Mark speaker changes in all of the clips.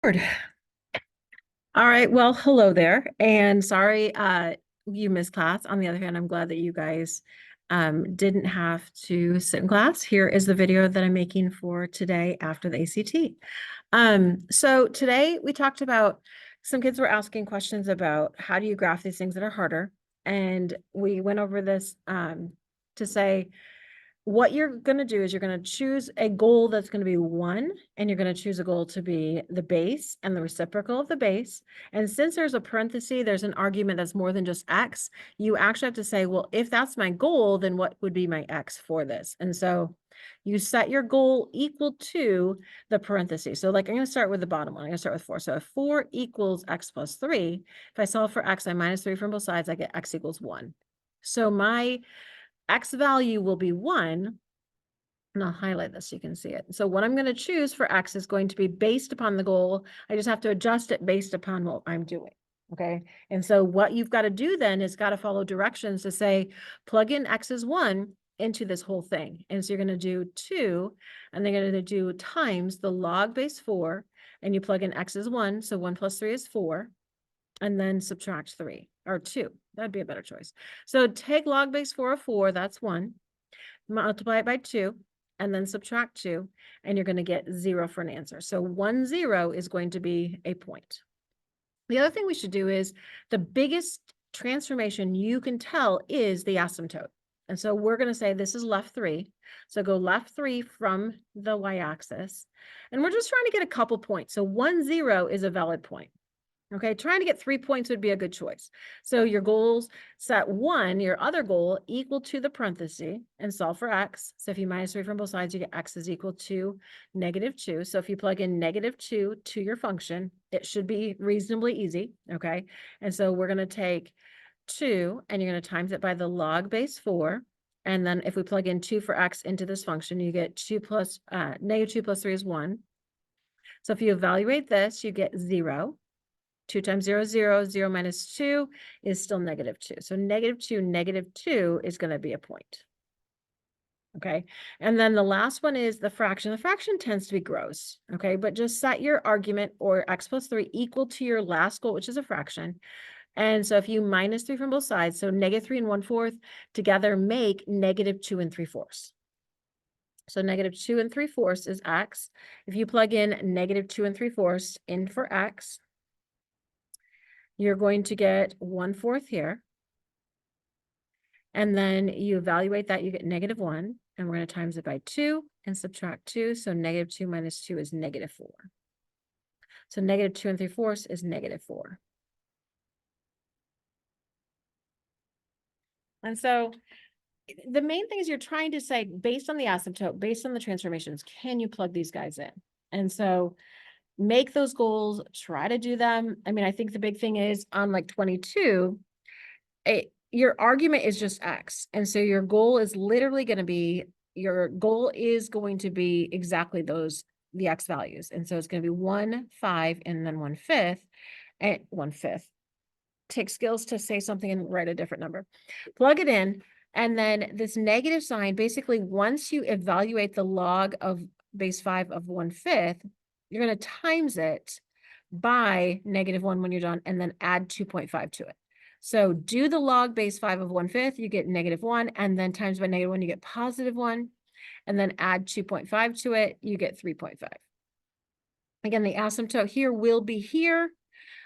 Speaker 1: All right, well, hello there, and sorry you missed class. On the other hand, I'm glad that you guys didn't have to sit in class. Here is the video that I'm making for today after the ACT. So today we talked about some kids were asking questions about how do you graph these things that are harder, and we went over this to say what you're going to do is you're going to choose a goal that's going to be 1, and you're going to choose a goal to be the base and the reciprocal of the base. And since there's a parenthesis, there's an argument that's more than just x. You actually have to say, well, if that's my goal, then what would be my x for this? And so you set your goal equal to the parenthesis. So like I'm going to start with the bottom one. I'm going to start with 4. So if 4 equals x plus 3, if I solve for x, I minus 3 from both sides, I get x equals 1. So my x value will be 1, and I'll highlight this so you can see it. So what I'm going to choose for x is going to be based upon the goal. I just have to adjust it based upon what I'm doing. Okay. And so what you've got to do then is got to follow directions to say, plug in x is 1 into this whole thing. And so you're going to do 2, and then you're going to do times the log base 4, and you plug in x is 1. So 1 plus 3 is 4. And then subtract 3 or 2. That'd be a better choice. So take log base 4 of 4, that's 1, multiply it by 2, and then subtract 2, and you're going to get 0 for an answer. So 1, 0 is going to be a point. The other thing we should do is the biggest transformation you can tell is the asymptote. And so we're going to say this is left 3. So go left 3 from the y-axis. And we're just trying to get a couple points. So 1, 0 is a valid point. Okay, trying to get 3 points would be a good choice. So your goals set 1, your other goal equal to the parenthesis, and solve for x. So if you minus 3 from both sides, you get x is equal to -2. So if you plug in -2 to your function, it should be reasonably easy. Okay, and so we're going to take 2, and you're going to times it by the log base 4. And then if we plug in 2 for x into this function, you get -2 plus 3 is 1. So if you evaluate this, you get 0. 2 times 0 is 0, 0 minus 2 is still -2. So -2 is going to be a point. Okay. And then the last one is the fraction. The fraction tends to be gross. Okay. But just set your argument or x plus 3 equal to your last goal, which is a fraction. And so if you minus 3 from both sides, so -3 and 1/4 together make -2 and 3/4. So -2 and 3/4 is x. If you plug in -2 and 3/4 in for x, you're going to get 1/4 here. And then you evaluate that, you get -1, and we're going to times it by 2 and subtract 2. So -2 minus 2 is -4. So -2 and 3/4 is -4. And so the main thing is you're trying to say, based on the asymptote, based on the transformations, can you plug these guys in? And so make those goals, try to do them. I mean, I think the big thing is on like 22, your argument is just x. And so your goal is literally going to be, exactly the x values. And so it's going to be 1, 5, and then 1/5, and 1/5. Take skills to say something and write a different number. Plug it in. And then this negative sign, basically, once you evaluate the log of base 5 of 1/5, you're going to times it by -1 when you're done, and then add 2.5 to it. So do the log base 5 of 1/5, you get -1, and then times by -1, you get +1, and then add 2.5 to it, you get 3.5. Again, the asymptote here will be here.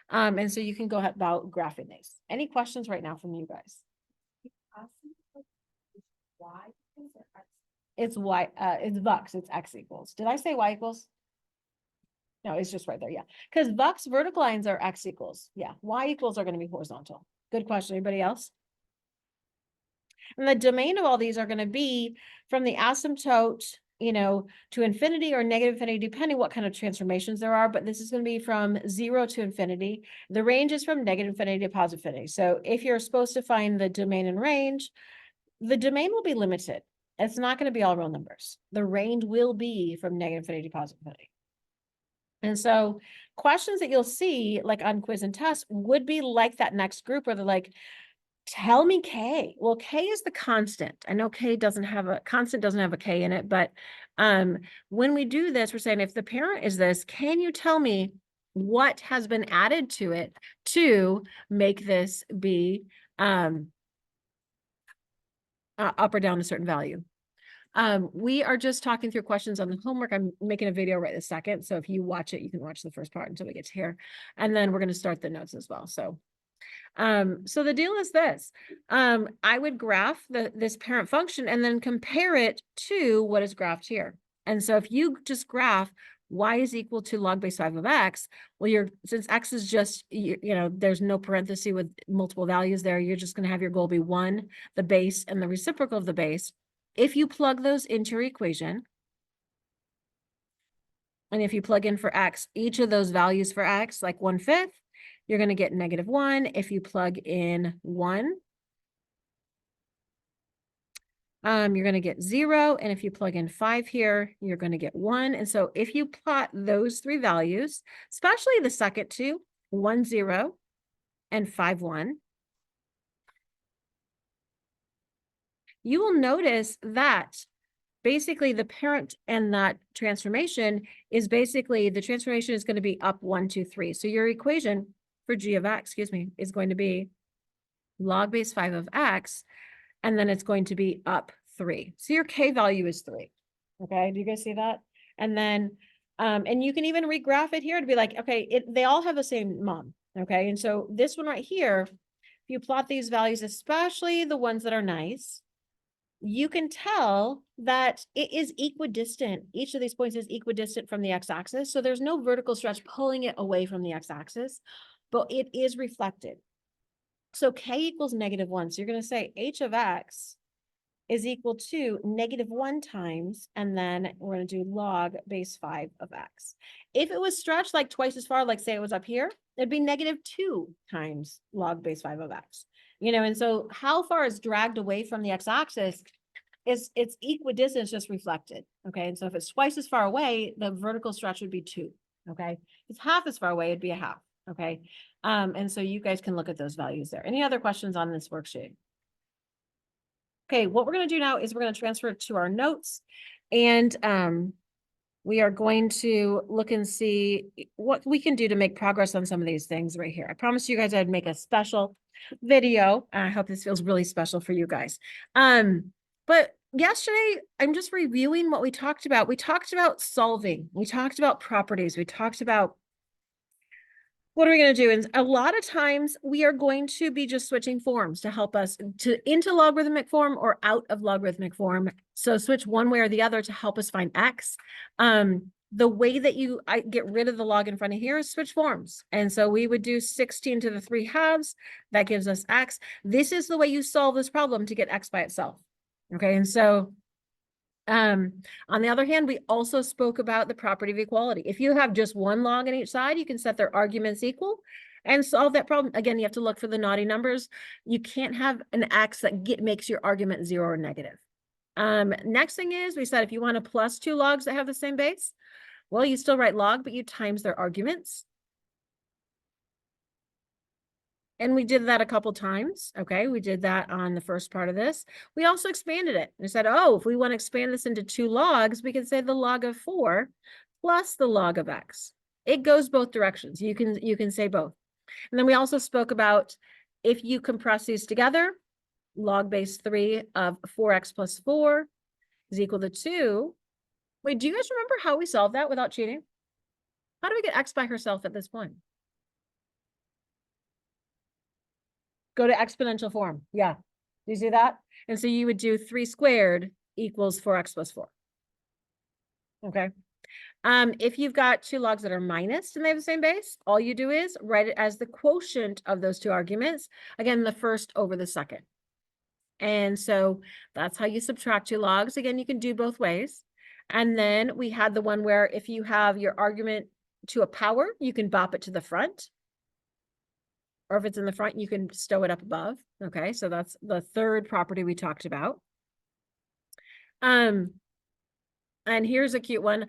Speaker 1: And so you can go about graphing these. Any questions right now from you guys? It's y, it's Vux, it's x equals. Did I say y equals? No, it's just right there, yeah. Because Vux vertical lines are x equals. Yeah, y equals are going to be horizontal. Good question. Anybody else? And the domain of all these are going to be from the asymptote, to infinity or negative infinity, depending what kind of transformations there are. But this is going to be from 0 to infinity. The range is from negative infinity to positive infinity. So if you're supposed to find the domain and range, the domain will be limited. It's not going to be all real numbers. The range will be from negative infinity to positive infinity. And so questions that you'll see like on quiz and test would be like that next group where they're like, tell me K. Well, K is the constant. I know K doesn't have a constant, doesn't have a K in it, but when we do this, we're saying if the parent is this, can you tell me what has been added to it to make this be up or down a certain value. We are just talking through questions on the homework. I'm making a video right this second. So if you watch it, you can watch the first part until we get to here. And then we're going to start the notes as well. So the deal is this. I would graph this parent function and then compare it to what is graphed here. And so if you just graph y is equal to log base 5 of x, well, since x is just, there's no parenthesis with multiple values there, you're just going to have your goal be 1, the base, and the reciprocal of the base. If you plug those into your equation, and if you plug in for x, each of those values for x, like 1/5, you're going to get -1. If you plug in 1, you're going to get 0. And if you plug in 5 here, you're going to get 1. And so if you plot those three values, especially the second two, 1, 0, and 5, 1, you will notice that basically the parent and that transformation is basically, the transformation is going to be up 1, 2, 3. So your equation for g of x, is going to be log base 5 of x, and then it's going to be up 3. So your k value is 3. Okay, do you guys see that? And then, and you can even regraph it here to be like, okay, they all have the same mom. Okay, and so this one right here, if you plot these values, especially the ones that are nice, you can tell that it is equidistant. Each of these points is equidistant from the x-axis. So there's no vertical stretch pulling it away from the x-axis, but it is reflected. So k equals -1. So you're going to say h of x is equal to -1 times, and then we're going to do log base 5 of x. If it was stretched like twice as far, like say it was up here, it'd be -2 times log base 5 of x. And so how far is dragged away from the x-axis is it's equidistant, just reflected. Okay, and so if it's twice as far away, the vertical stretch would be 2. Okay, if it's half as far away, it'd be a half. Okay, and so you guys can look at those values there. Any other questions on this worksheet? Okay, what we're going to do now is we're going to transfer it to our notes, and we are going to look and see what we can do to make progress on some of these things right here. I promised you guys I'd make a special video. I hope this feels really special for you guys. But yesterday, I'm just reviewing what we talked about. We talked about solving. We talked about properties. We talked about what are we going to do? And a lot of times we are going to be just switching forms to help us into logarithmic form or out of logarithmic form. So switch one way or the other to help us find x. The way that I get rid of the log in front of here is switch forms. And so we would do 16 to the 3/2. That gives us x. This is the way you solve this problem to get x by itself. Okay, and so on the other hand, we also spoke about the property of equality. If you have just one log on each side, you can set their arguments equal and solve that problem. Again, you have to look for the naughty numbers. You can't have an x that makes your argument 0 or negative. Next thing is, we said if you want to plus 2 logs that have the same base, well, you still write log, but you times their arguments. And we did that a couple times. Okay, we did that on the first part of this. We also expanded it. We said, oh, if we want to expand this into 2 logs, we can say the log of 4 plus the log of x. It goes both directions. You can say both. And then we also spoke about if you compress these together, log base 3 of 4x plus 4 is equal to 2. Wait, do you guys remember how we solved that without cheating? How do we get x by herself at this point? Go to exponential form. Yeah. Do you see that? And so you would do 3 squared equals 4x plus 4. Okay. If you've got 2 logs that are minus and they have the same base, all you do is write it as the quotient of those 2 arguments. Again, the first over the second. And so that's how you subtract 2 logs. Again, you can do both ways. And then we had the one where if you have your argument to a power, you can bop it to the front. Or if it's in the front, you can stow it up above. Okay, so that's the third property we talked about. And here's a cute one.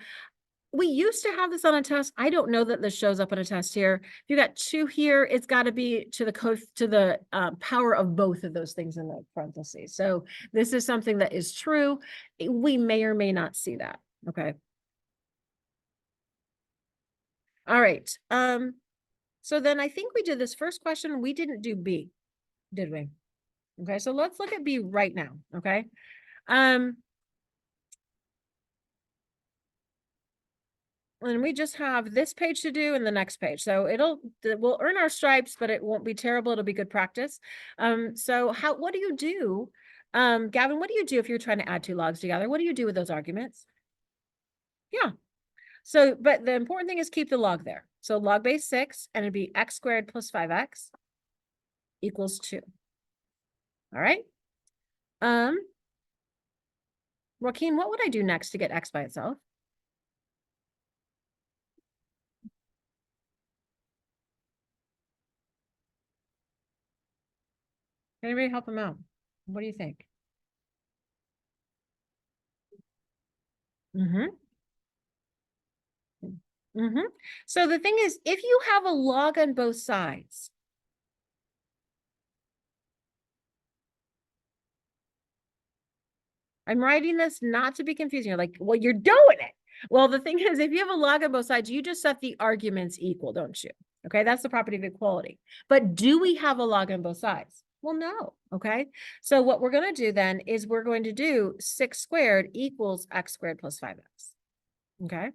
Speaker 1: We used to have this on a test. I don't know that this shows up on a test here. If you got 2 here, it's got to be to the power of both of those things in the parentheses. So this is something that is true. We may or may not see that. Okay. All right. So then I think we did this first question. We didn't do B, did we? Okay, so let's look at B right now. Okay. Um, and we just have this page to do and the next page. So we'll earn our stripes, but it won't be terrible. It'll be good practice. So what do you do? Gavin, what do you do if you're trying to add two logs together? What do you do with those arguments? Yeah. So, but the important thing is keep the log there. So log base 6, and it'd be x squared plus 5x equals 2. All right. Joaquin, what would I do next to get x by itself? Anybody help him out? What do you think? Mm-hmm. Mm-hmm. So the thing is, if you have a log on both sides, I'm writing this not to be confusing. You're like, well, you're doing it. Well, the thing is, if you have a log on both sides, you just set the arguments equal, don't you? Okay, that's the property of equality. But do we have a log on both sides? Well, no. Okay, so what we're going to do then is we're going to do 6 squared equals x squared plus 5x. Okay.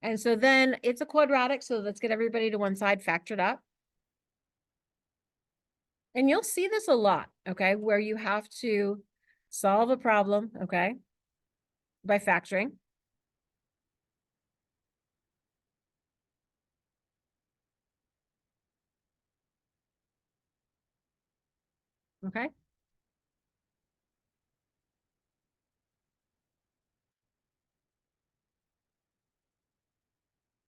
Speaker 1: And so then it's a quadratic. So let's get everybody to one side, factor it up. And you'll see this a lot, okay, where you have to solve a problem, okay, by factoring. Okay.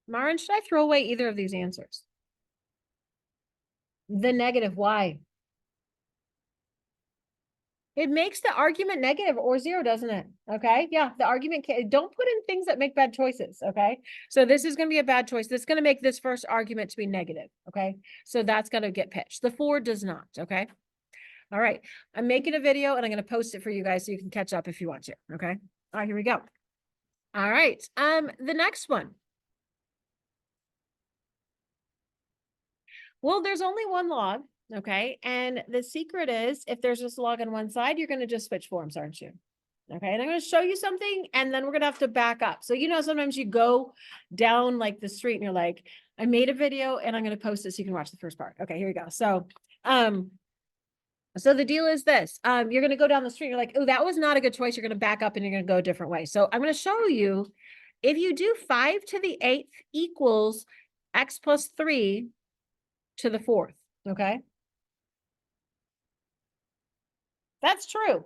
Speaker 1: Marin, should I throw away either of these answers? The negative, why? It makes the argument negative or zero, doesn't it? Okay. Yeah. The argument don't put in things that make bad choices. Okay. So this is going to be a bad choice. This is going to make this first argument to be negative. Okay. So that's going to get pitched. The 4 does not. Okay. All right. I'm making a video and I'm going to post it for you guys so you can catch up if you want to. Okay. All right. Here we go. All right. The next one. Well, there's only one log, okay? And the secret is if there's just a log on one side, you're going to just switch forms, aren't you? Okay, and I'm going to show you something and then we're going to have to back up. So, sometimes you go down like the street and you're like, I made a video and I'm going to post it so you can watch the first part. Okay, here we go. So the deal is this, you're going to go down the street. You're like, oh, that was not a good choice. You're going to back up and you're going to go a different way. So I'm going to show you if you do 5 to the 8th equals x plus 3 to the 4th. Okay. That's true.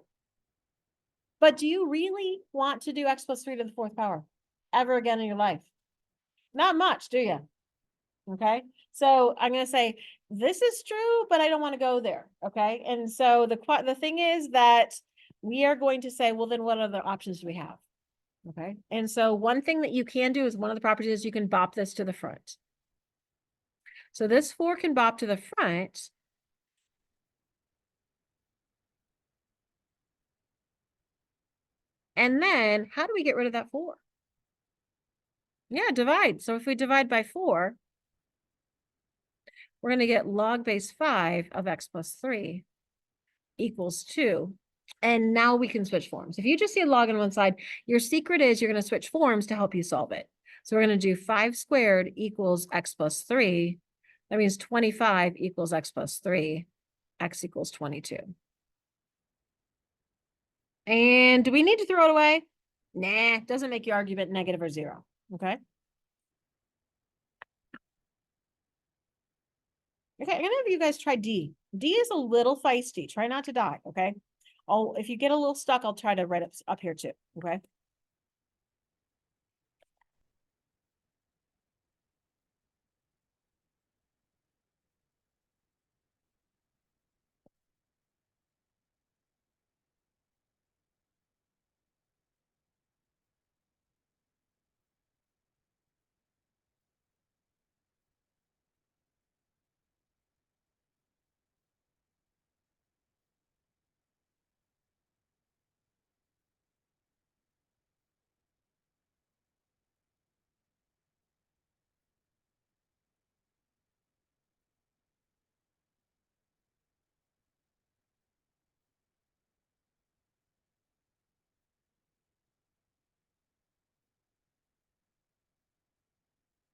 Speaker 1: But do you really want to do x plus 3 to the 4th power ever again in your life? Not much, do you? Okay. So I'm going to say this is true, but I don't want to go there. Okay. And so the thing is that we are going to say, well, then what other options do we have? Okay. And so one thing that you can do is one of the properties is you can bop this to the front. So this 4 can bop to the front. And then how do we get rid of that 4? Yeah, divide. So if we divide by 4, we're going to get log base 5 of x plus 3 equals 2. And now we can switch forms. If you just see a log on one side, your secret is you're going to switch forms to help you solve it. So we're going to do 5 squared equals x plus 3. That means 25 equals x plus 3. X equals 22. And do we need to throw it away? Nah, doesn't make your argument negative or zero. Okay. Okay, I'm gonna have you guys try D. D is a little feisty. Try not to die, okay? If you get a little stuck, I'll try to write up here too, okay?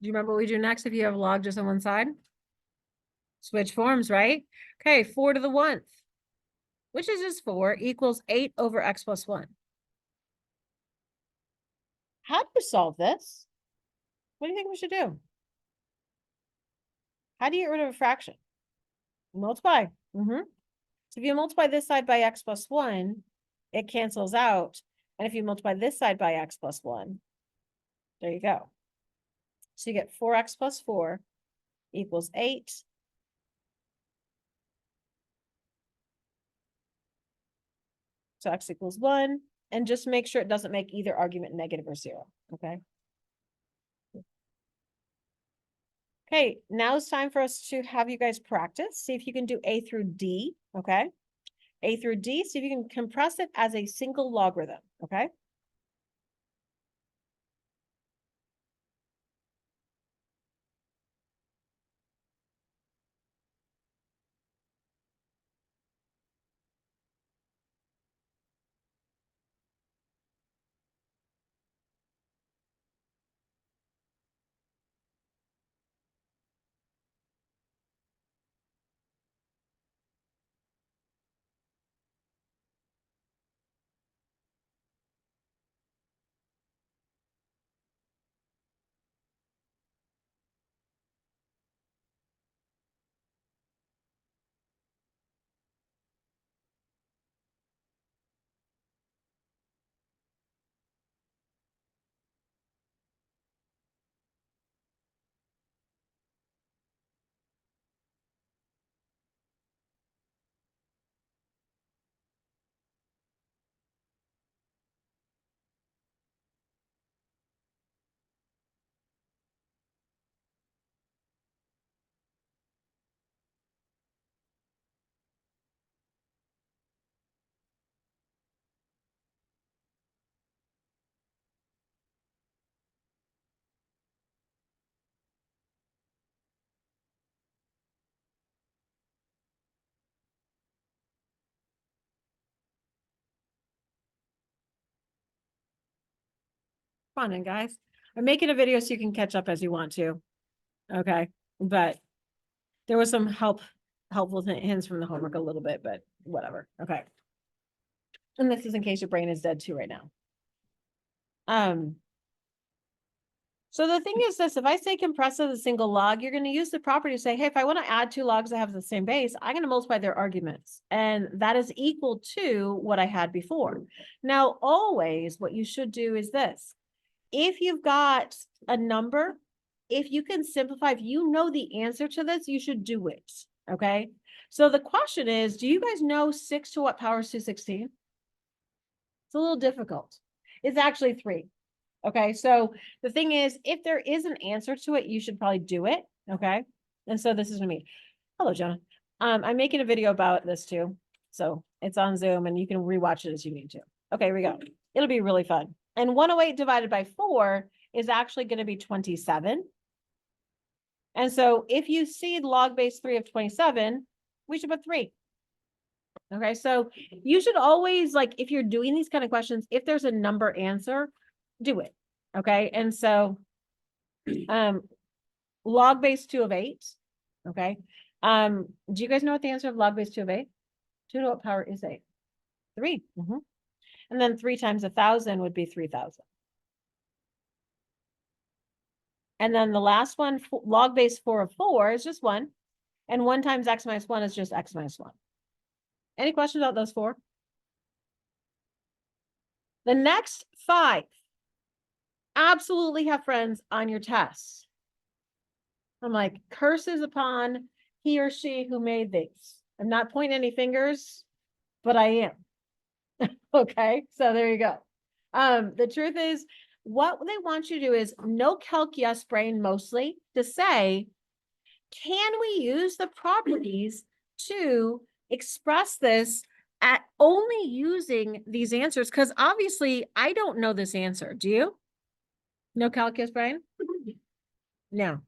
Speaker 1: Do you remember what we do next if you have log just on one side? Switch forms, right? Okay, 4 to the 1th, which is just 4, equals 8 over x plus 1. How do you solve this? What do you think we should do? How do you get rid of a fraction? Multiply. So if you multiply this side by x plus 1, it cancels out. And if you multiply this side by x plus 1, there you go. So you get 4x plus 4 equals 8. So x equals 1. And just make sure it doesn't make either argument negative or 0. Okay. Okay, now it's time for us to have you guys practice. See if you can do A through D. Okay. A through D, see if you can compress it as a single logarithm. Okay. Fun, and guys, I'm making a video so you can catch up as you want to. Okay. But there was some helpful hints from the homework a little bit, but whatever. Okay. And this is in case your brain is dead too right now. So the thing is this, if I say compress as a single log, you're going to use the property to say, hey, if I want to add 2 logs that have the same base, I'm going to multiply their arguments. And that is equal to what I had before. Now, always what you should do is this. If you've got a number, if you can simplify, if you know the answer to this, you should do it. Okay. So the question is, do you guys know 6 to what power is 216? It's a little difficult. It's actually 3. Okay. So the thing is, if there is an answer to it, you should probably do it. Okay. And so this is me. Hello, Jonah. I'm making a video about this too. So it's on Zoom and you can rewatch it as you need to. Okay, here we go. It'll be really fun. And 108 divided by 4 is actually going to be 27. And so if you see log base 3 of 27, we should put 3. Okay, so you should always, like, if you're doing these kind of questions, if there's a number answer, do it. Okay, and so log base 2 of 8. Okay. Do you guys know what the answer of log base 2 of 8? 2 to what power is 8? 3. And then 3 times 1,000 would be 3,000. And then the last one, log base 4 of 4 is just 1. And 1 times x minus 1 is just x minus 1. Any questions about those 4? The next 5 absolutely have friends on your tests. I'm like, curses upon he or she who made these. I'm not pointing any fingers, but I am. Okay, so there you go. The truth is, what they want you to do is no calc yes brain mostly to say, can we use the properties to express this at only using these answers? Because obviously I don't know this answer. Do you? No calculus brain? No.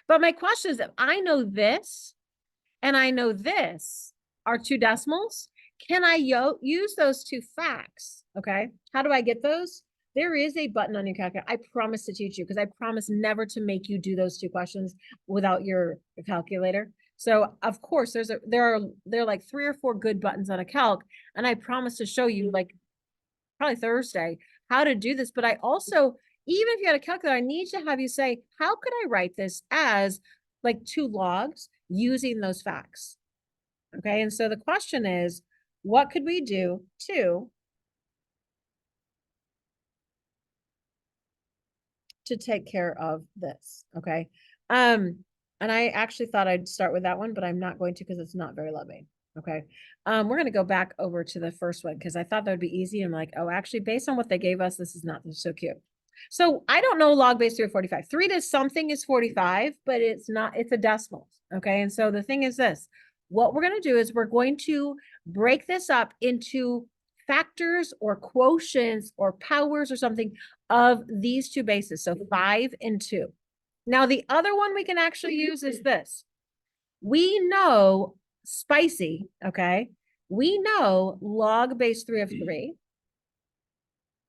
Speaker 1: But my question is, if I know this and I know this are 2 decimals, can I use those 2 facts? Okay. How do I get those? There is a button on your calculator. I promise to teach you because I promise never to make you do those two questions without your calculator. So of course there are like 3 or 4 good buttons on a calc, and I promise to show you like probably Thursday how to do this. But I also, even if you had a calculator, I need to have you say, how could I write this as like 2 logs using those facts? Okay, and so the question is, what could we do to take care of this? Okay, and I actually thought I'd start with that one, but I'm not going to because it's not very loving. Okay, we're going to go back over to the first one because I thought that would be easy. I'm like, oh, actually, based on what they gave us, this is not so cute. So I don't know log base 3 of 45. 3 to something is 45, but it's not, it's a decimal. Okay, and so the thing is this, what we're going to do is we're going to break this up into factors or quotients or powers or something of these 2 bases. So 5 and 2. Now, the other one we can actually use is this. We know spicy, okay? We know log base 3 of 3.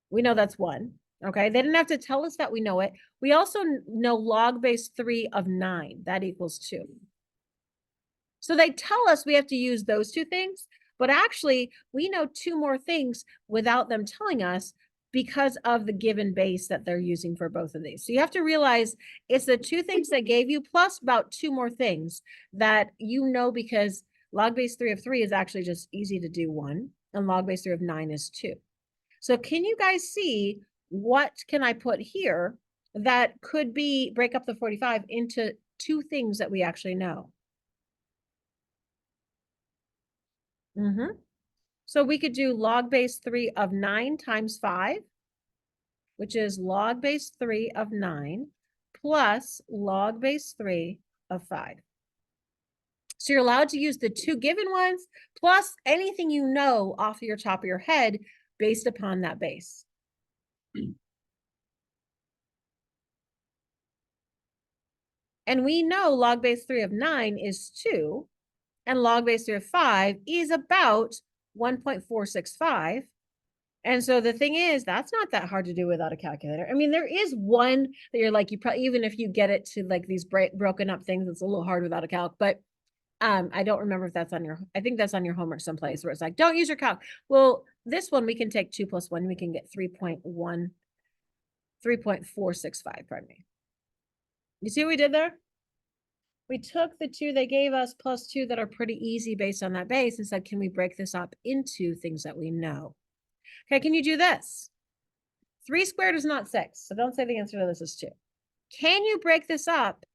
Speaker 1: We know that's 1, okay? They didn't have to tell us that we know it. We also know log base 3 of 9. That equals 2. So they tell us we have to use those 2 things, but actually we know 2 more things without them telling us because of the given base that they're using for both of these. So you have to realize it's the 2 things they gave you plus about 2 more things that you know, because log base 3 of 3 is actually just easy to do 1, and log base 3 of 9 is 2. So can you guys see what can I put here that could be break up the 45 into 2 things that we actually know? So we could do log base 3 of 9 times 5, which is log base 3 of 9 plus log base 3 of 5. So you're allowed to use the 2 given ones plus anything you know off your top of your head based upon that base. And we know log base 3 of 9 is 2, and log base 3 of 5 is about 1.465. And so the thing is, that's not that hard to do without a calculator. I mean, there is one that you're like, you probably, even if you get it to like these broken up things, it's a little hard without a calc. But I don't remember if that's on your, I think that's on your homework someplace where it's like, don't use your calc. Well, this one, we can take 2 plus 1, we can get 3.465, pardon me. You see what we did there? We took the 2 they gave us plus 2 that are pretty easy based on that base and said, can we break this up into things that we know? Okay, can you do this? 3 squared is not 6, so don't say the answer to this is 2. Can you break this up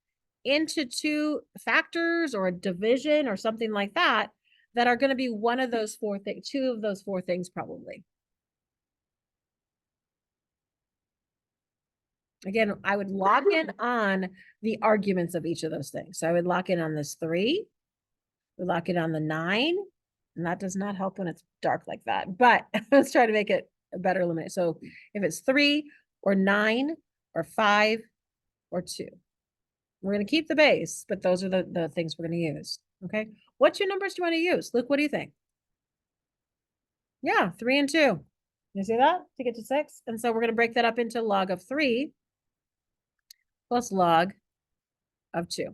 Speaker 1: into 2 factors or a division or something like that that are going to be one of those 4 things, 2 of those 4 things probably? Again, I would lock in on the arguments of each of those things. So I would lock in on this 3, we lock it on the 9, and that does not help when it's dark like that, but let's try to make it a better illuminate. So if it's 3 or 9 or 5 or 2, we're going to keep the base, but those are the things we're going to use. Okay. What 2 numbers do you want to use? Luke, what do you think? Yeah, 3 and 2. You see that? To get to 6. And so we're going to break that up into log of 3 plus log of 2.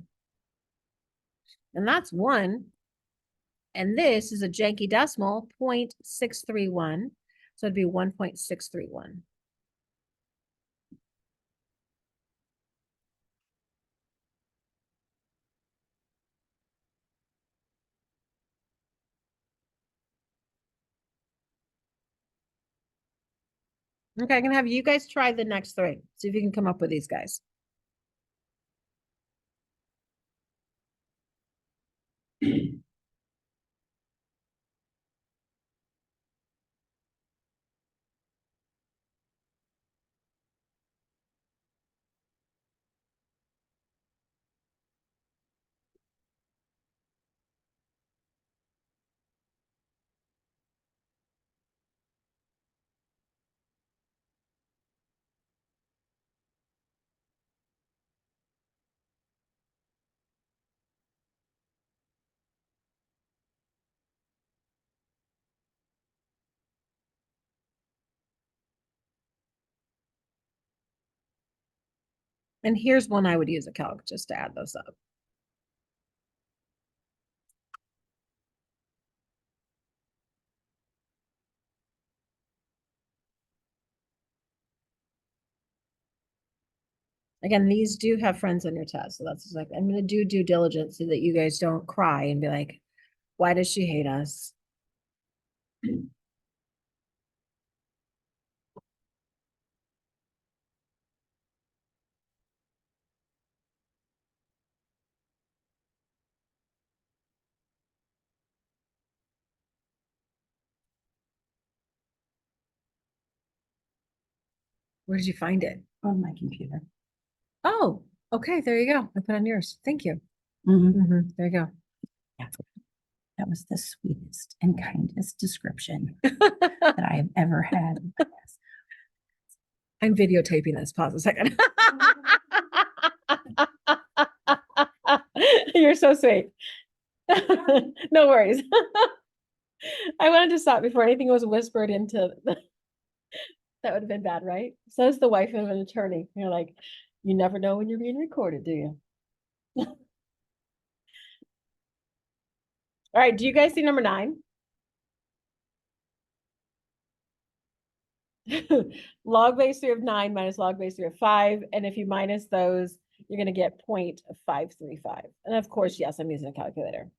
Speaker 1: And that's 1. And this is a janky decimal, 0.631. So it'd be 1.631. Okay, I'm gonna have you guys try the next 3. See if you can come up with these guys. And here's one I would use a calc just to add those up. Again, these do have friends on your test. So that's just like, I'm going to do due diligence so that you guys don't cry and be like, why does she hate us? Where did you find it?
Speaker 2: On my computer.
Speaker 1: Oh, okay. There you go. I put on yours. Thank you.
Speaker 2: Mhm.
Speaker 1: There you go.
Speaker 2: That was the sweetest and kindest description that I have ever had.
Speaker 1: I'm videotaping this. Pause a second. You're so sweet. No worries. I wanted to stop before anything was whispered into that would have been bad, right? Says the wife of an attorney. You're like, you never know when you're being recorded, do you? All right, do you guys see number 9? Log base 3 of 9 minus log base 3 of 5. And if you minus those, you're going to get 0.535. And of course, yes, I'm using a calculator.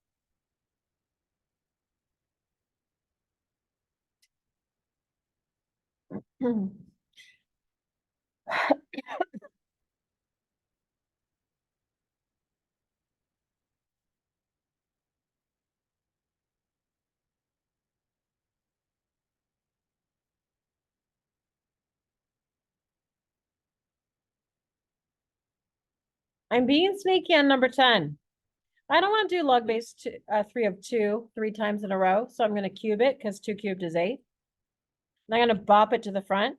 Speaker 1: I'm being sneaky on number 10. I don't want to do log base 3 of 2 3 times in a row. So I'm going to cube it because 2 cubed is 8. And I'm going to bop it to the front.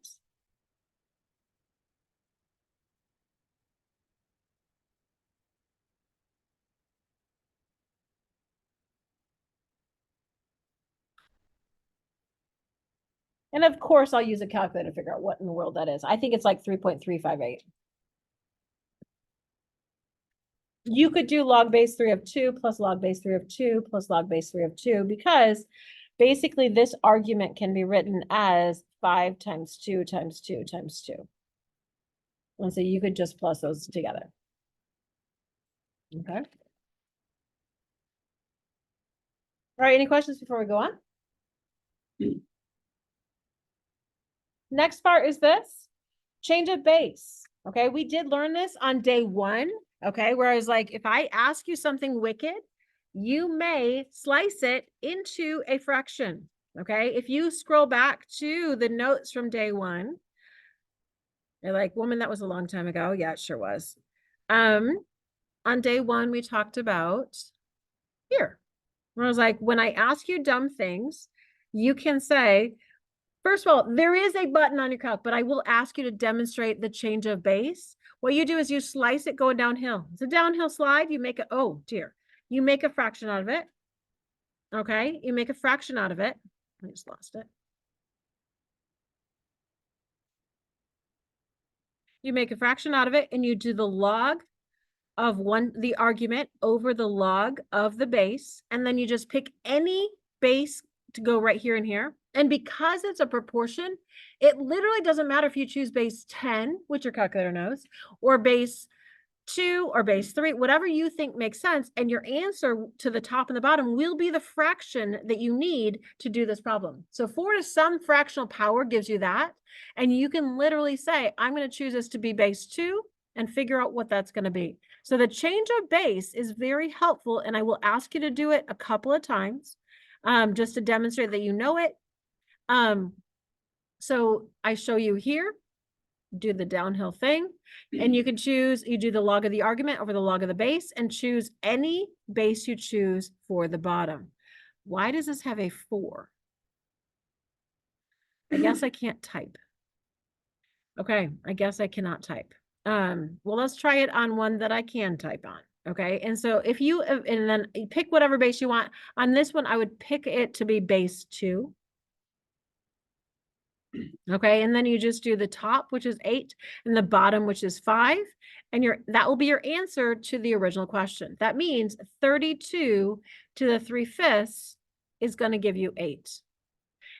Speaker 1: And of course, I'll use a calculator to figure out what in the world that is. I think it's like 3.358. You could do log base 3 of 2 plus log base 3 of 2 plus log base 3 of 2 because basically this argument can be written as 5 times 2 times 2 times 2. And so you could just plus those together. Okay. All right, any questions before we go on? Next part is this, change of base. Okay, we did learn this on day 1. Okay, whereas like if I ask you something wicked, you may slice it into a fraction. Okay, if you scroll back to the notes from day 1, you're like, woman, that was a long time ago. Yeah, it sure was. On day 1, we talked about here. Where I was like, when I ask you dumb things, you can say, first of all, there is a button on your calc, but I will ask you to demonstrate the change of base. What you do is you slice it going downhill. It's a downhill slide. You make it, oh dear. You make a fraction out of it. Okay, you make a fraction out of it. I just lost it. You make a fraction out of it and you do the log of the argument over the log of the base. And then you just pick any base to go right here and here. And because it's a proportion, it literally doesn't matter if you choose base 10, which your calculator knows, or base 2 or base 3, whatever you think makes sense. And your answer to the top and the bottom will be the fraction that you need to do this problem. So 4 to some fractional power gives you that. And you can literally say, I'm going to choose this to be base 2 and figure out what that's going to be. So the change of base is very helpful. And I will ask you to do it a couple of times just to demonstrate that you know it. So I show you here, do the downhill thing, and you can choose, you do the log of the argument over the log of the base and choose any base you choose for the bottom. Why does this have a 4? I guess I can't type. Okay, I guess I cannot type. Well, let's try it on one that I can type on. Okay, and so if you, and then you pick whatever base you want. On this one, I would pick it to be base 2. Okay, and then you just do the top, which is 8, and the bottom, which is 5, and that will be your answer to the original question. That means 32 to the 3/5 is going to give you 8.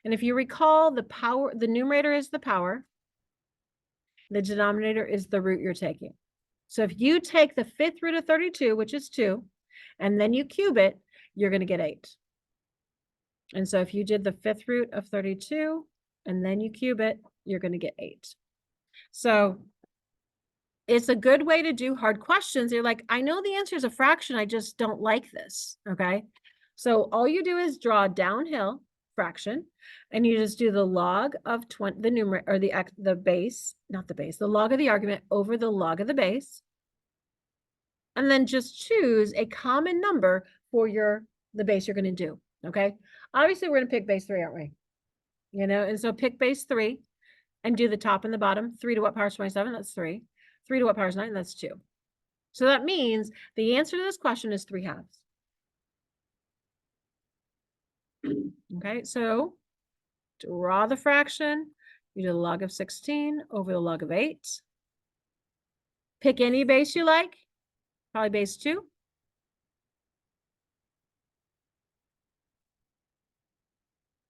Speaker 1: And if you recall, the numerator is the power, the denominator is the root you're taking. So if you take the 5th root of 32, which is 2, and then you cube it, you're going to get 8. And so if you did the 5th root of 32, and then you cube it, you're going to get 8. So it's a good way to do hard questions. You're like, I know the answer is a fraction. I just don't like this. Okay. So all you do is draw a downhill fraction, and you just do the log of 20, the numerator, or the base, not the base, the log of the argument over the log of the base. And then just choose a common number for the base you're going to do. Okay. Obviously we're going to pick base 3, aren't we? You know, and so pick base 3 and do the top and the bottom. 3 to what power is 27? That's 3. 3 to what power is 9? That's 2. So that means the answer to this question is 3/2. Okay, so draw the fraction. You do the log of 16 over the log of 8. Pick any base you like, probably base 2.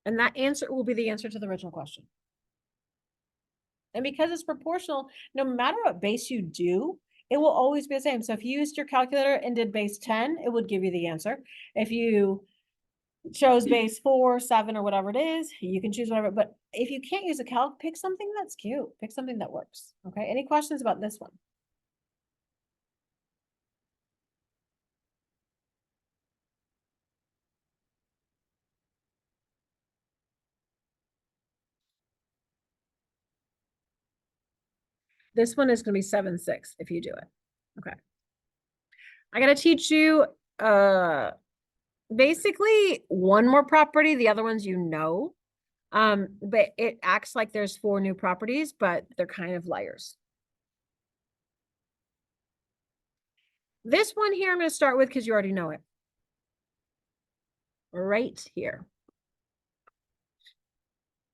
Speaker 1: And that answer will be the answer to the original question. And because it's proportional, no matter what base you do, it will always be the same. So if you used your calculator and did base 10, it would give you the answer. If you chose base 4, 7, or whatever it is, you can choose whatever. But if you can't use a calc, pick something that's cute. Pick something that works. Okay. Any questions about this one? This one is going to be 7/6 if you do it. Okay. I got to teach you basically one more property. The other ones you know. But it acts like there's 4 new properties, but they're kind of liars. This one here I'm going to start with because you already know it. Right here.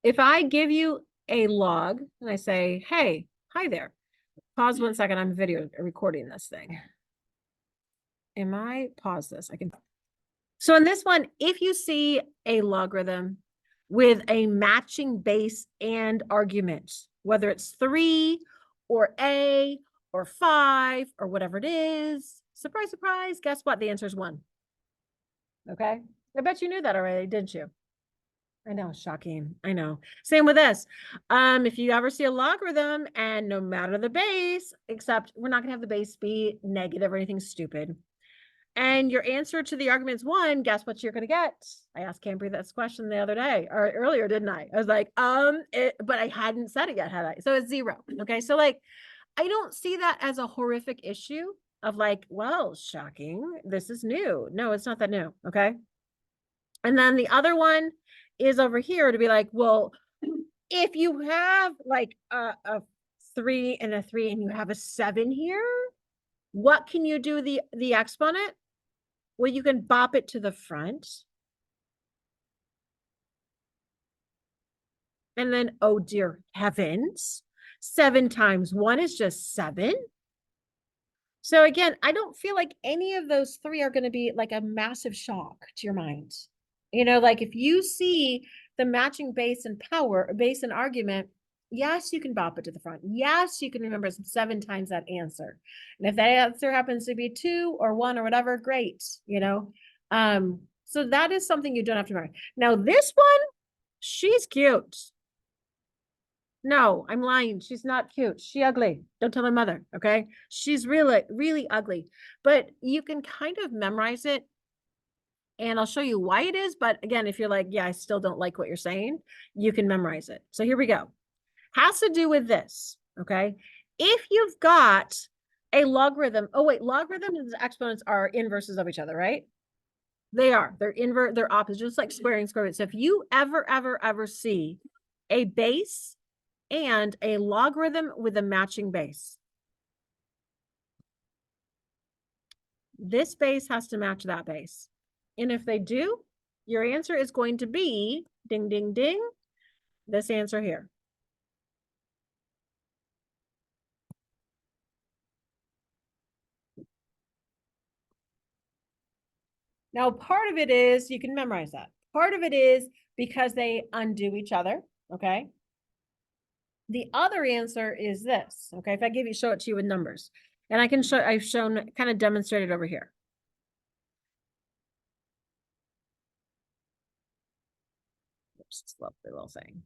Speaker 1: If I give you a log and I say, hey, hi there. Pause 1 second. I'm video recording this thing. Pause this? I can. So in this one, if you see a logarithm with a matching base and argument, whether it's 3 or a or 5 or whatever it is, surprise, surprise, guess what? The answer is 1. Okay. I bet you knew that already, didn't you? I know, shocking. I know. Same with this. If you ever see a logarithm and no matter the base, except we're not gonna have the base be negative or anything stupid, and your answer to the argument is 1, guess what you're gonna get? I asked Cambry this question the other day or earlier, didn't I? I was like, but I hadn't said it yet, had I? So it's 0. Okay, so like, I don't see that as a horrific issue of like, well, shocking, this is new. No, it's not that new. Okay. And then the other one is over here to be like, well, if you have like a 3 and a 3 and you have a 7 here, what can you do the exponent? Well, you can bop it to the front. And then, oh dear heavens, 7 times 1 is just 7. So again, I don't feel like any of those 3 are going to be like a massive shock to your mind. You know, like if you see the matching base and power, base and argument, yes, you can bop it to the front. Yes, you can remember 7 times that answer. And if that answer happens to be 2 or 1 or whatever, great, you know. So that is something you don't have to remember. Now this one, she's cute. No, I'm lying. She's not cute. She ugly. Don't tell my mother, okay? She's really, really ugly. But you can kind of memorize it. And I'll show you why it is. But again, if you're like, yeah, I still don't like what you're saying, you can memorize it. So here we go. Has to do with this, okay? If you've got a logarithm, oh wait, logarithms and exponents are inverses of each other, right? They are. They're opposites, just like square and square root. So if you ever see a base and a logarithm with a matching base, this base has to match that base. And if they do, your answer is going to be, ding, ding, ding, this answer here. Now, part of it is, you can memorize that. Part of it is because they undo each other, okay? The other answer is this, okay? If I show it to you with numbers, and I've shown, kind of demonstrated over here. Oops, this lovely little thing.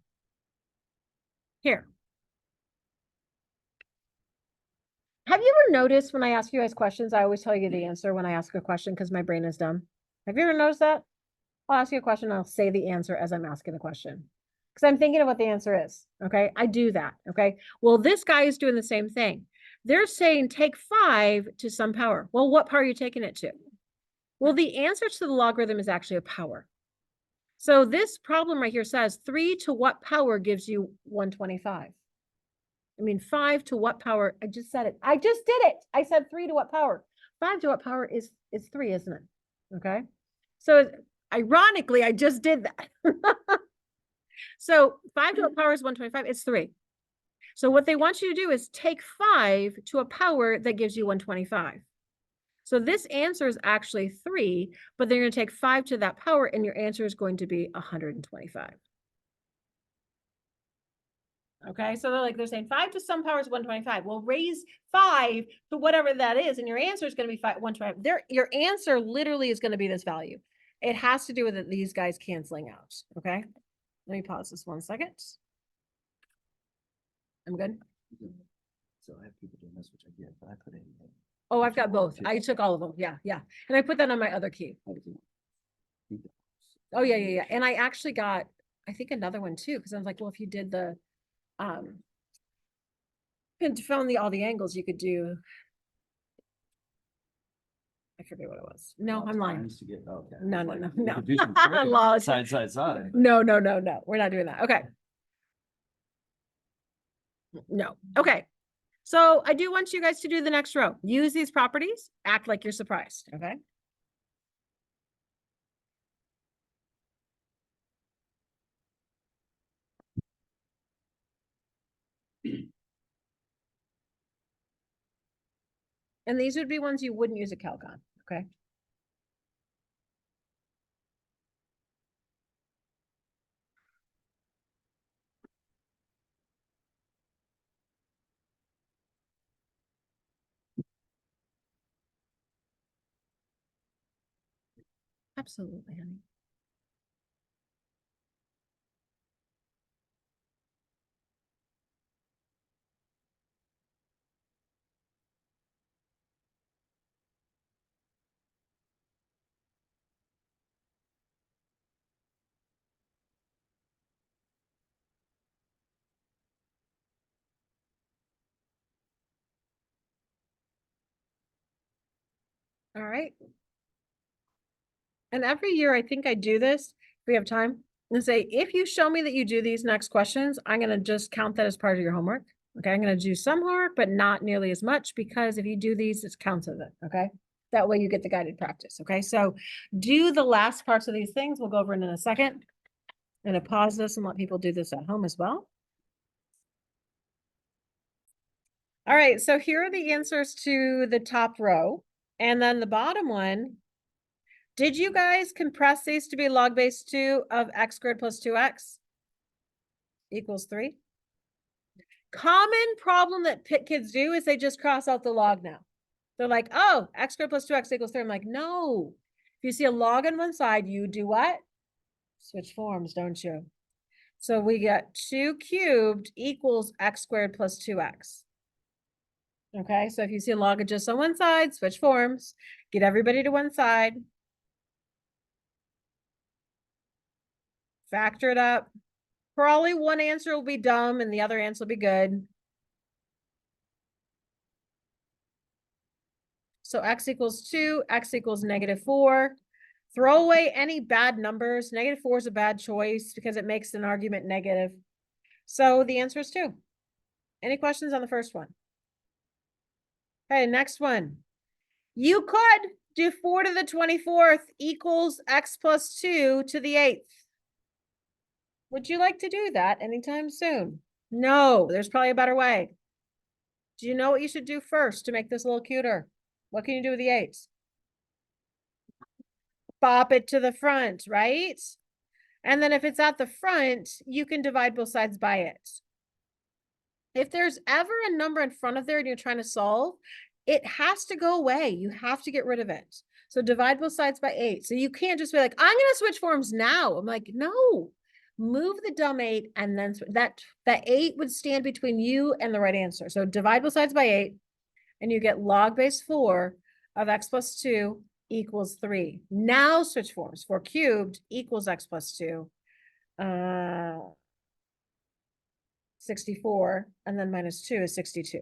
Speaker 1: Here. Have you ever noticed when I ask you guys questions, I always tell you the answer when I ask a question because my brain is dumb? Have you ever noticed that? I'll ask you a question, and I'll say the answer as I'm asking the question. Because I'm thinking of what the answer is. Okay. I do that. Okay. Well, this guy is doing the same thing. They're saying take 5 to some power. Well, what power are you taking it to? Well, the answer to the logarithm is actually a power. So this problem right here says 3 to what power gives you 125? I mean, 5 to what power? I just said it. I just did it. I said 3 to what power? 5 to what power is 3, isn't it? Okay. So ironically, I just did that. So 5 to what power is 125? It's 3. So what they want you to do is take 5 to a power that gives you 125. So this answer is actually 3, but they're going to take 5 to that power, and your answer is going to be 125. Okay, so they're saying 5 to some power is 125. Well, raise 5 to whatever that is, and your answer is going to be 125. Your answer literally is going to be this value. It has to do with these guys canceling out. Okay, let me pause this 1 second. I'm good.
Speaker 3: So I have people doing this, which I get, but I put in.
Speaker 1: Oh, I've got both. I took all of them. Yeah, yeah. And I put that on my other key. Oh, yeah. And I actually got, I think, another one too, because I was like, well, if you did the and found all the angles you could do. I forget what it was. No, I'm lying.
Speaker 3: To get, okay.
Speaker 1: No.
Speaker 3: Laws. Side.
Speaker 1: No. We're not doing that. Okay. No. Okay. So I do want you guys to do the next row. Use these properties. Act like you're surprised. Okay. And these would be ones you wouldn't use a calc on. Okay. Absolutely, honey. All right. And every year, I think I do this, if we have time, and say, if you show me that you do these next questions, I'm going to just count that as part of your homework. Okay. I'm going to do some homework, but not nearly as much, because if you do these, it counts as it. Okay. That way you get the guided practice. Okay. So do the last parts of these things. We'll go over it in a second. I'm going to pause this and let people do this at home as well. All right. So here are the answers to the top row. And then the bottom one. Did you guys compress these to be log base 2 of x squared plus 2x equals 3? Common problem that kids do is they just cross out the log now. They're like, oh, x squared plus 2x equals 3. I'm like, no. If you see a log on one side, you do what? Switch forms, don't you? So we get 2 cubed equals x squared plus 2x. Okay, so if you see a log of just on one side, switch forms, get everybody to one side. Factor it up. Probably one answer will be dumb and the other answer will be good. So x equals 2, x equals -4. Throw away any bad numbers. -4 is a bad choice because it makes an argument negative. So the answer is 2. Any questions on the first one? Okay, next one. You could do 4 to the 24th equals x plus 2 to the 8th. Would you like to do that anytime soon? No, there's probably a better way. Do you know what you should do first to make this a little cuter? What can you do with the 8s? bop it to the front, right? And then if it's at the front, you can divide both sides by it. If there's ever a number in front of there and you're trying to solve, it has to go away. You have to get rid of it. So divide both sides by 8. So you can't just be like, I'm going to switch forms now. I'm like, no, move the dumb 8 and then that 8 would stand between you and the right answer. So divide both sides by 8 and you get log base 4 of x plus 2 equals 3. Now switch forms. 4 cubed equals x plus 2. 64, and then minus 2 is 62.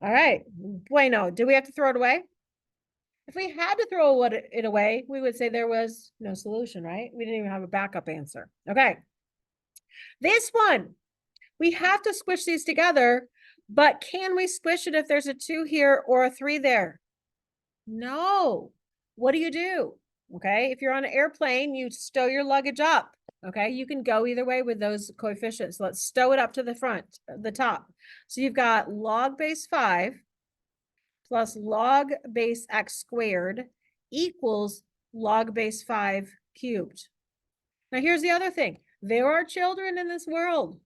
Speaker 1: All right, bueno. Do we have to throw it away? If we had to throw it away, we would say there was no solution, right? We didn't even have a backup answer. Okay. This one, we have to squish these together, but can we squish it if there's a 2 here or a 3 there? No. What do? Okay, if you're on an airplane, you stow your luggage up. Okay, you can go either way with those coefficients. Let's stow it up to the front, the top. So you've got log base 5 plus log base x squared equals log base 5 cubed. Now here's the other thing. There are children in this world.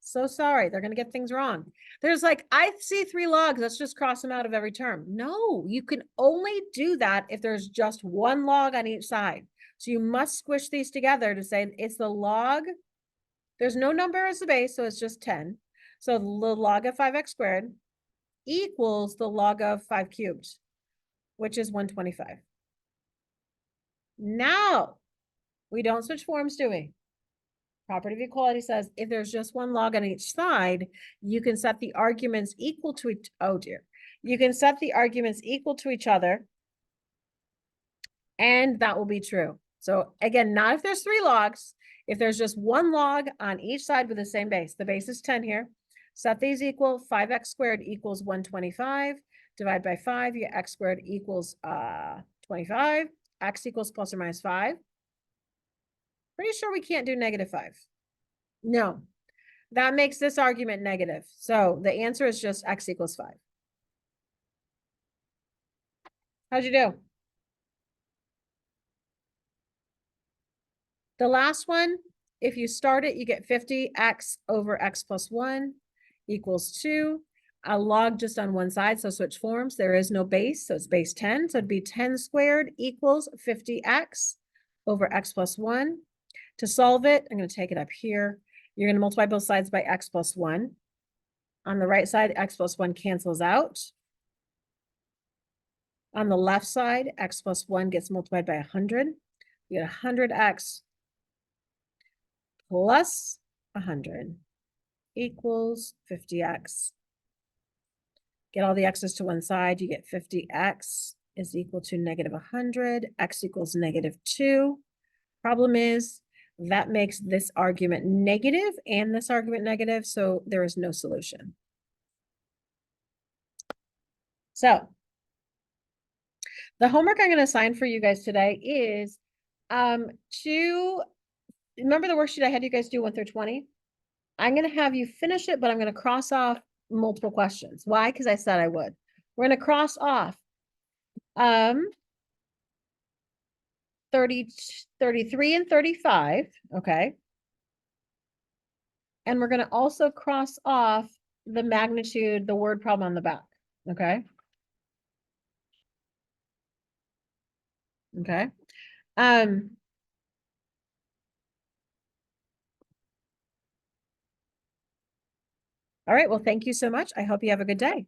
Speaker 1: So sorry, they're going to get things wrong. There's like, I see 3 logs, let's just cross them out of every term. No, you can only do that if there's just 1 log on each side. So you must squish these together to say it's the log. There's no number as the base, so it's just 10. So the log of 5x squared equals the log of 5 cubed, which is 125. Now, we don't switch forms, do we? Property of equality says if there's just 1 log on each side, you can set the arguments equal to each, oh dear. You can set the arguments equal to each other, and that will be true. So again, not if there's 3 logs. If there's just 1 log on each side with the same base, the base is 10 here. Set these equal, 5x squared equals 125. Divide by 5, you get x squared equals 25. X equals plus or minus 5. Pretty sure we can't do -5. No, that makes this argument negative. So the answer is just x equals 5. How'd you do? The last one, if you start it, you get 50x over x plus 1 equals 2. A log just on one side, so switch forms. There is no base, so it's base 10. So it'd be 10 squared equals 50x over x plus 1. To solve it, I'm going to take it up here. You're going to multiply both sides by x plus 1. On the right side, x plus 1 cancels out. On the left side, x plus 1 gets multiplied by 100. You get 100x plus 100 equals 50x. Get all the x's to one side, you get 50x is equal to -100, x equals -2. Problem is, that makes this argument negative and this argument negative, so there is no solution. So, the homework I'm going to assign for you guys today is to remember the worksheet I had you guys do 1 through 20? I'm going to have you finish it, but I'm going to cross off multiple questions. Why? Because I said I would. We're going to cross off 30, 33 and 35, okay? And we're going to also cross off the magnitude, the word problem on the back, okay? Okay. All right, well, thank you so much. I hope you have a good day.